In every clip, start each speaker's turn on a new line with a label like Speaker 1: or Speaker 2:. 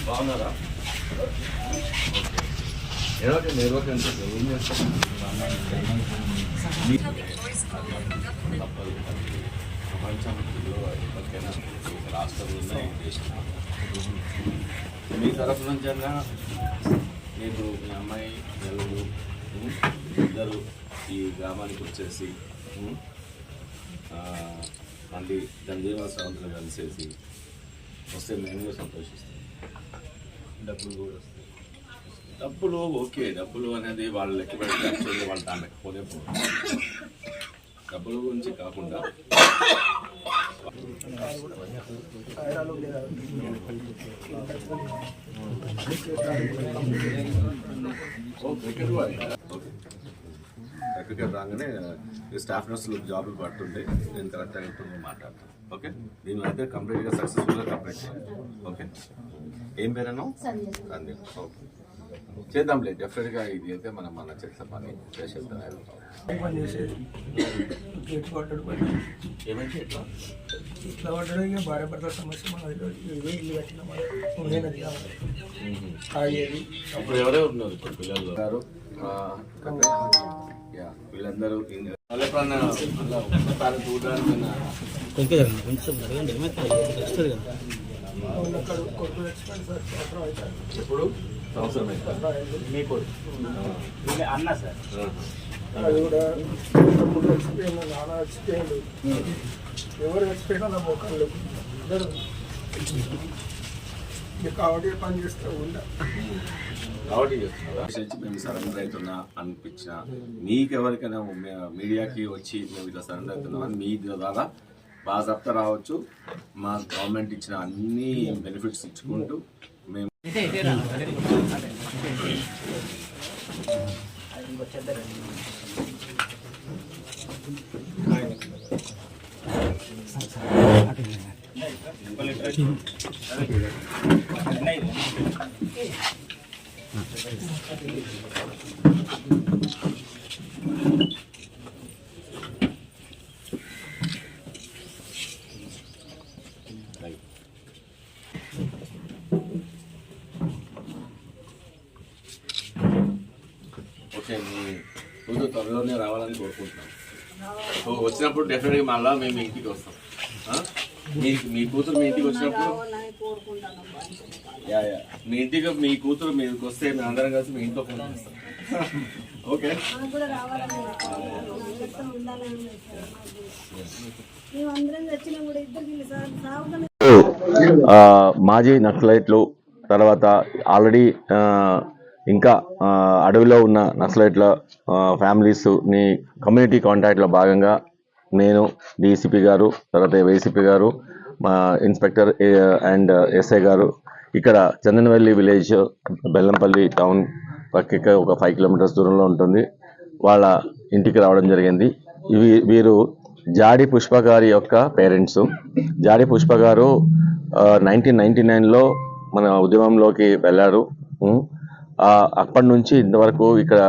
Speaker 1: బాగున్నారా? ఓకే నిర్వహించ ఏం చేస్తాం ప్రపంచంలో ఎవరికైనా రాష్ట్రంలో మీ తరఫు నుంచి అన్నా మీకు మీ అమ్మాయి నలుగురు ఇద్దరు ఈ గ్రామానికి వచ్చేసి మళ్ళీ జనజీవన స్రవంతులు కలిసేసి వస్తే మేము కూడా సంతోషిస్తాం. డబ్బులు కూడా వస్తాయి. డబ్బులు ఓకే, డబ్బులు అనేది వాళ్ళు లెక్క పెడితే యాక్చువల్గా వాళ్ళు దాని లెక్కపోతే డబ్బుల గురించి కాకుండా క్రికెట్ రాగానే స్టాఫ్ నర్సులు జాబులు పడుతుంటే నేను కరెక్ట్ అయినట్టు మాట్లాడతాను. ఓకే, దీని అయితే కంప్లీట్గా సక్సెస్ఫుల్గా కంప్లీట్ చేయాలి. ఓకే, ఏం పేరన్నా సందీప్. ఓకే, చేద్దాంలే డెఫినెట్గా. ఇది అయితే మనం మన చేసిన పని చేసి ఏమంటే
Speaker 2: ఇట్లా పడ్డాడు. ఇక భార్య భర్త సమస్య ఇదే ఇల్లు కట్టిన
Speaker 1: ఇప్పుడు ఎవరే ఉన్నారు? ఇప్పుడు పిల్లలు గారు వీళ్ళందరూ ఎప్పుడు సంవత్సరం మీకు
Speaker 2: అన్న సార్ అది కూడా తమ్ముడు చచ్చిపోయింది, నాన్న చచ్చిపోయిండు, ఎవరు చచ్చిపోయినా నా మోకాళ్ళు కాబట్టి పని చేస్తూ ఉందా
Speaker 1: కాబట్టి మేము సరెండర్ అవుతున్నా అనిపించిన మీకెవరికైనా మీడియాకి వచ్చి మేము ఇట్లా సరెండర్ అవుతున్నాం అని మీ ద్వారా బాజాప్తా రావచ్చు. మా గవర్నమెంట్ ఇచ్చిన అన్ని బెనిఫిట్స్ ఇచ్చుకుంటూ మేము ఓకే, మీ కూతురు త్వరలోనే రావాలని కోరుకుంటున్నాం. సో వచ్చినప్పుడు డెఫినెట్గా మళ్ళీ మేము ఇంటికి వస్తాం. మీ కూతురు మీ ఇంటికి వచ్చినప్పుడు మీ ఇంటికి మీ కూతురు మీకు వస్తే మేము అందరం కలిసి మీ ఇంట్లో ఫోన్ చేస్తాం. ఓకే, మాజీ నక్సలైట్లు తర్వాత ఆల్రెడీ ఇంకా అడవిలో ఉన్న నక్సలైట్ల ఫ్యామిలీస్ని కమ్యూనిటీ కాంటాక్ట్లో భాగంగా నేను డీసీపీ గారు, తర్వాత వైసీపీ గారు, మా ఇన్స్పెక్టర్ అండ్ ఎస్ఐ గారు ఇక్కడ చందనవల్లి విలేజ్ బెల్లంపల్లి టౌన్ పక్కకి ఒక 5 కిలోమీటర్స్ దూరంలో ఉంటుంది. వాళ్ళ ఇంటికి రావడం జరిగింది. వీరు జాడి పుష్ప గారి యొక్క పేరెంట్స్. జాడి పుష్ప గారు 1999లో మన ఉద్యమంలోకి వెళ్ళారు. అప్పటి నుంచి ఇంతవరకు ఇక్కడ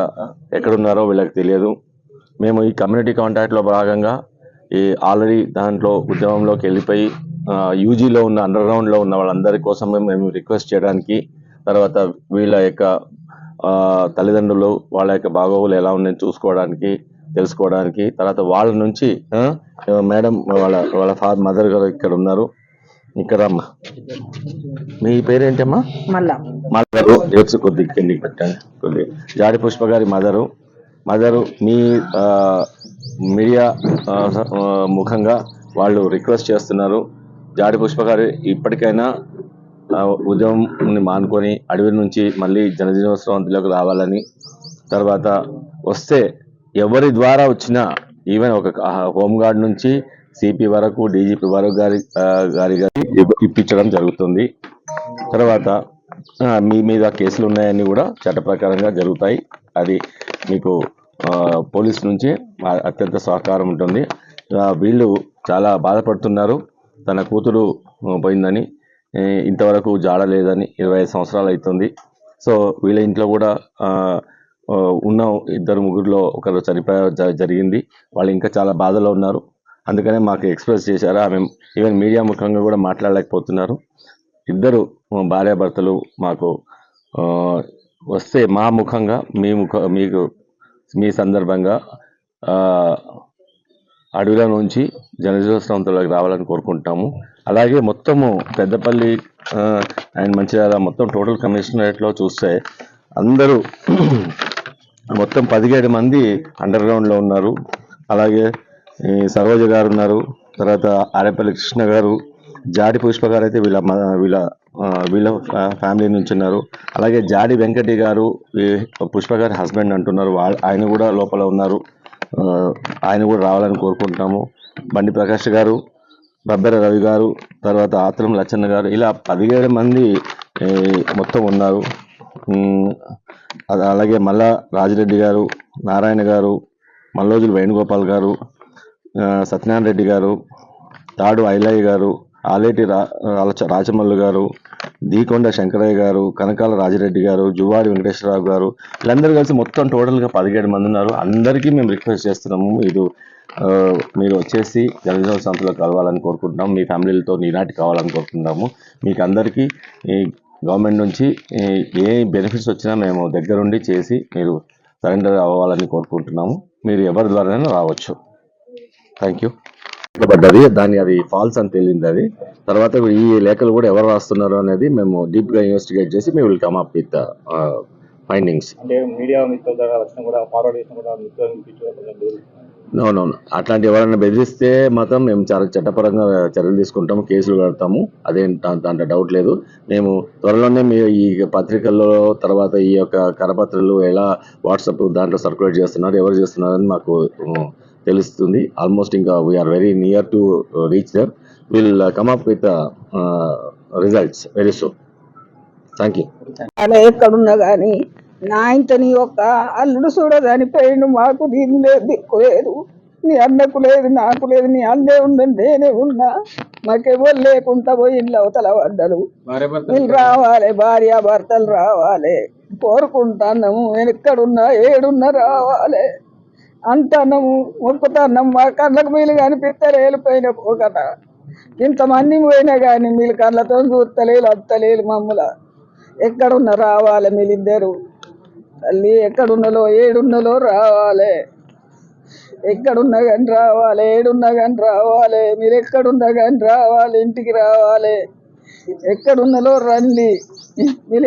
Speaker 1: ఎక్కడున్నారో వీళ్ళకి తెలియదు. మేము ఈ కమ్యూనిటీ కాంటాక్ట్లో భాగంగా ఆల్రెడీ దాంట్లో ఉద్యమంలోకి వెళ్ళిపోయి యూజీలో ఉన్న అండర్గ్రౌండ్లో ఉన్న వాళ్ళందరి కోసం మేము రిక్వెస్ట్ చేయడానికి, తర్వాత వీళ్ళ యొక్క తల్లిదండ్రులు వాళ్ళ యొక్క బాగోగులు ఎలా ఉన్నాయని చూసుకోవడానికి, తెలుసుకోవడానికి, తర్వాత వాళ్ళ నుంచి మేడం వాళ్ళ మదర్ గారు ఇక్కడ ఉన్నారు. ఇక్కడ అమ్మా, మీ పేరేంటమ్మా? మదరు కొద్దిగా పెట్టండి. కొద్దిగా జాడి పుష్ప గారి మదరు మీ మీడియా ముఖంగా వాళ్ళు రిక్వెస్ట్ చేస్తున్నారు. జాడి పుష్ప గారు ఇప్పటికైనా ఉద్యమంని మానుకొని అడవి నుంచి మళ్ళీ జనజీవనోత్సవంలోకి రావాలని, తర్వాత వస్తే ఎవరి ద్వారా వచ్చినా ఈవెన్ ఒక హోంగార్డ్ నుంచి సిపి వరకు డీజీపీ వరకు గారి ఇప్పించడం జరుగుతుంది. తర్వాత మీ మీద కేసులు ఉన్నాయని కూడా చట్ట ప్రకారంగా జరుగుతాయి. అది మీకు పోలీస్ నుంచి అత్యంత సహకారం ఉంటుంది. వీళ్ళు చాలా బాధపడుతున్నారు. తన కూతురు పోయిందని, ఇంతవరకు జాడ లేదని 25 సంవత్సరాలు అవుతుంది. సో వీళ్ళ ఇంట్లో కూడా ఉన్న 2-3 ఒకరు జరిగింది. వాళ్ళు ఇంకా చాలా బాధలో ఉన్నారు. అందుకనే మాకు ఎక్స్ప్రెస్ చేశారు. ఆమె ఈవెన్ మీడియా ముఖంగా కూడా మాట్లాడలేకపోతున్నారు. ఇద్దరు భార్యాభర్తలు మాకు ఆ, వస్తే మా ముఖంగా మీకు మీ సందర్భంగా ఆ, అడవిలో నుంచి జనజీవనస్రవంతులకు రావాలని కోరుకుంటాము. అలాగే మొత్తము పెద్దపల్లి అండ్ మంచిర్యాల మొత్తం టోటల్ కమిషనరేట్లో చూస్తే అందరూ మొత్తం 17 మంది అండర్ గ్రౌండ్లో ఉన్నారు. అలాగే ఈ సరోజ గారు ఉన్నారు, తర్వాత ఆరేపల్లి కృష్ణ గారు, జాడి పుష్ప గారు అయితే వీళ్ళ ఫ్యామిలీ నుంచి ఉన్నారు. అలాగే జాడి వెంకటి గారు ఈ పుష్ప గారి హస్బెండ్ అంటున్నారు, ఆయన కూడా లోపల ఉన్నారు. ఆ, ఆయన కూడా రావాలని కోరుకుంటున్నాము. బండి ప్రకాష్ గారు, బబ్బెర రవి గారు, తర్వాత ఆత్రం లచ్చన్న గారు, ఇలా 17 మంది ఈ, మొత్తం ఉన్నారు. ఉమ్, అలాగే మల్లా రాజిరెడ్డి గారు, నారాయణ గారు, మల్లోజులు వేణుగోపాల్ గారు, సత్యనారాయణ రెడ్డి గారు, తాడు ఐలయ్య గారు, ఆలేటి రాచమల్లు గారు, దీకొండ శంకరయ్య గారు, కనకాల రాజిరెడ్డి గారు, జువాడి వెంకటేశ్వరరావు గారు, వీళ్ళందరూ కలిసి మొత్తం టోటల్గా 17 మంది ఉన్నారు. అందరికీ మేము రిక్వెస్ట్ చేస్తున్నాము, మీరు వచ్చేసి జనజీవన సంస్థలో కలవాలని కోరుకుంటున్నాము. మీ ఫ్యామిలీలతో ఈనాటి కావాలని కోరుకుంటున్నాము. మీకు అందరికీ ఈ గవర్నమెంట్ నుంచి ఏ బెనిఫిట్స్ వచ్చినా మేము దగ్గరుండి చేసి మీరు సరెండర్ అవ్వాలని కోరుకుంటున్నాము. మీరు ఎవరి ద్వారానే రావచ్చు. Thank you. పడ్డది దాన్ని అది ఫాల్స్ అని తేలింది. అది తర్వాత ఈ లేఖలు కూడా ఎవరు రాస్తున్నారు అనేది మేము డీప్ గా ఇన్వెస్టిగేట్ చేసి మేము will come up with findings.
Speaker 3: అంటే మీడియా మిత్రుల ద్వారా వచ్చినా కూడా ఫార్వర్డ్ చేసినా కూడా మిత్రులు
Speaker 1: నో అట్లాంటి ఎవరైనా బెదిరిస్తే మాత్రం మేము చాలా చట్టపరంగా చర్యలు తీసుకుంటాము, కేసులు కడతాము. అదేం దాంట్లో డౌట్ లేదు. మేము త్వరలోనే మీ ఈ పత్రికల్లో తర్వాత ఈ యొక్క కరపత్రాలు ఎలా వాట్సాప్ దాంట్లో సర్క్యులేట్ చేస్తున్నారు, ఎవరు చేస్తున్నారు అని మాకు తెలుస్తుంది. ఆల్మోస్ట్ ఇంకా we are very near to reach there. Will come up with results very soon. Thank you.
Speaker 4: అలా ఎక్కడున్నా కానీ నా ఇంతని యొక్క అల్లుడు చూడదానిపోయిండు. మాకు దీని లేదు, దిక్కు లేదు, నీ అన్నకు లేదు, నాకు లేదు. నీ అన్నే ఉందని నేనే ఉన్నా. మాకెవరు లేకుండా పోయి ఇల్లు అవతల పడ్డరు. వీళ్ళు రావాలి, భార్య భర్తలు రావాలి కోరుకుంటున్నాము. ఎక్కడున్నా ఏడున్నా రావాలి అంటున్నాము, మొక్కుతున్నాము. మా కళ్ళకు వీళ్ళు కనిపిస్తారు వెళ్ళిపోయిన పోకట. ఇంతమంది పోయినా కానీ వీళ్ళు కళ్ళతో చూస్తలేదు, అత్తలేదు. మమ్మల్ని ఎక్కడున్నా రావాలి మీరిద్దరు. తల్లి ఎక్కడున్నలో ఏడున్నలో రావాలి, ఎక్కడున్నా కానీ రావాలి, ఏడున్నా కానీ రావాలి. మీరు ఎక్కడున్నా కానీ రావాలి, ఇంటికి రావాలి. ఎక్కడున్నలో రండి. మీరు